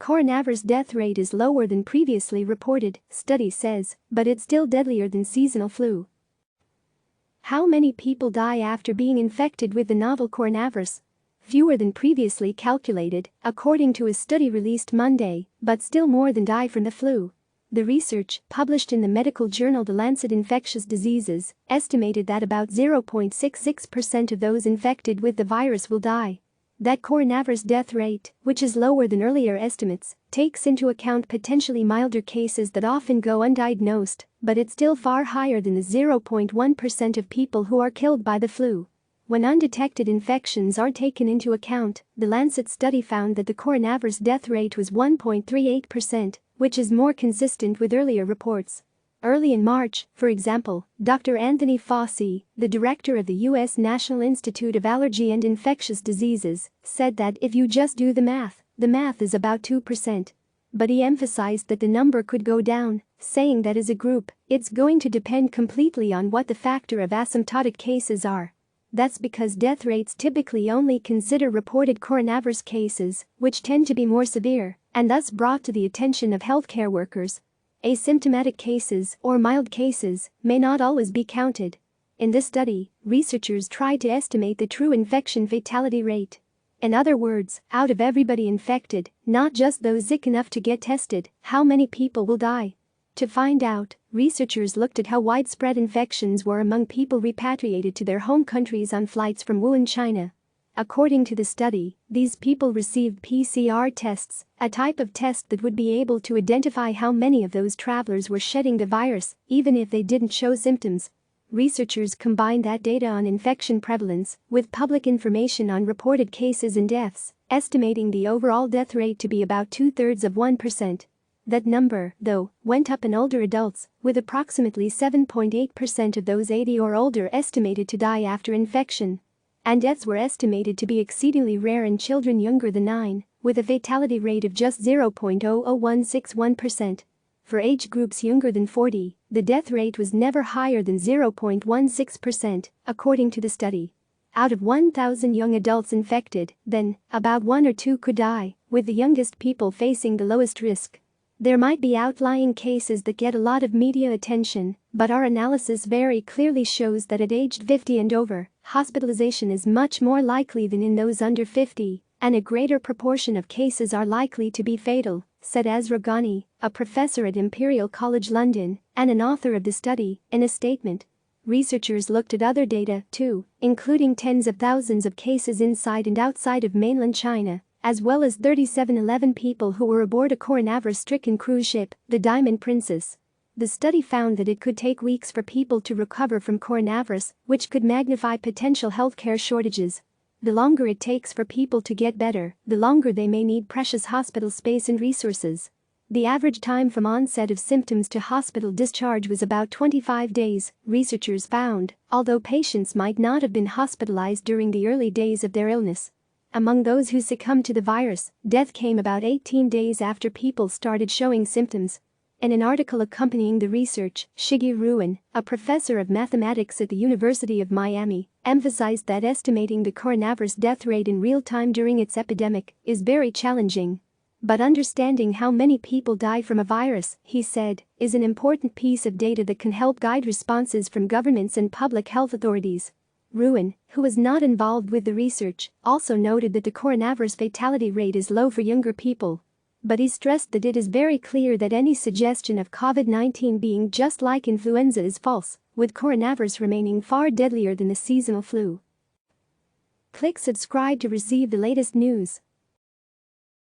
coronavirus death rate is lower than previously reported, study says, but it's still deadlier than seasonal flu. How many people die after being infected with the novel coronavirus? Fewer than previously calculated, according to a study released Monday, but still more than die from the flu. The research, published in the medical journal The Lancet Infectious Diseases, estimated that about 0.66% of those infected with the virus will die. That coronavirus death rate, which is lower than earlier estimates, takes into account potentially milder cases that often go undiagnosed, but it's still far higher than the 0.1% of people who are killed by the flu. When undetected infections are taken into account, the Lancet study found that the coronavirus death rate was 1.38%, which is more consistent with earlier reports. Early in March, for example, Dr. Anthony Fauci, the director of the U.S. National Institute of Allergy and Infectious Diseases, said that if you just do the math is about 2%. But he emphasized that the number could go down, saying that as a group, it's going to depend completely on what the factor of asymptotic cases are. That's because death rates typically only consider reported coronavirus cases, which tend to be more severe, and thus brought to the attention of healthcare workers. Asymptomatic cases, or mild cases, may not always be counted. In this study, researchers tried to estimate the true infection fatality rate. In other words, out of everybody infected, not just those sick enough to get tested, how many people will die? To find out, researchers looked at how widespread infections were among people repatriated to their home countries on flights from Wuhan, China. According to the study, these people received PCR tests, a type of test that would be able to identify how many of those travelers were shedding the virus, even if they didn't show symptoms. Researchers combined that data on infection prevalence with public information on reported cases and deaths, estimating the overall death rate to be about 0.2%. That number, though, went up in older adults, with approximately 7.8% of those 80 or older estimated to die after infection. And deaths were estimated to be exceedingly rare in children younger than 9, with a fatality rate of just 0.00161%. For age groups younger than 40, the death rate was never higher than 0.16%, according to the study. Out of 1,000 young adults infected, then, about 1 or 2 could die, with the youngest people facing the lowest risk. There might be outlying cases that get a lot of media attention, but our analysis very clearly shows that at age 50 and over, hospitalization is much more likely than in those under 50, and a greater proportion of cases are likely to be fatal, said Azra Ghani, a professor at Imperial College London and an author of the study, in a statement. Researchers looked at other data, too, including tens of thousands of cases inside and outside of mainland China, as well as 3711 people who were aboard a coronavirus-stricken cruise ship, the Diamond Princess. The study found that it could take weeks for people to recover from coronavirus, which could magnify potential healthcare shortages. The longer it takes for people to get better, the longer they may need precious hospital space and resources. The average time from onset of symptoms to hospital discharge was about 25 days, researchers found, although patients might not have been hospitalized during the early days of their illness. Among those who succumbed to the virus, death came about 18 days after people started showing symptoms. In an article accompanying the research, Shiggy Ruin, a professor of mathematics at the University of Miami, emphasized that estimating the coronavirus death rate in real time during its epidemic is very challenging. But understanding how many people die from a virus, he said, is an important piece of data that can help guide responses from governments and public health authorities. Ruin, who was not involved with the research, also noted that the coronavirus fatality rate is low for younger people. But he stressed that it is very clear that any suggestion of COVID-19 being just like influenza is false, with coronavirus remaining far deadlier than the seasonal flu. Click subscribe to receive the latest news.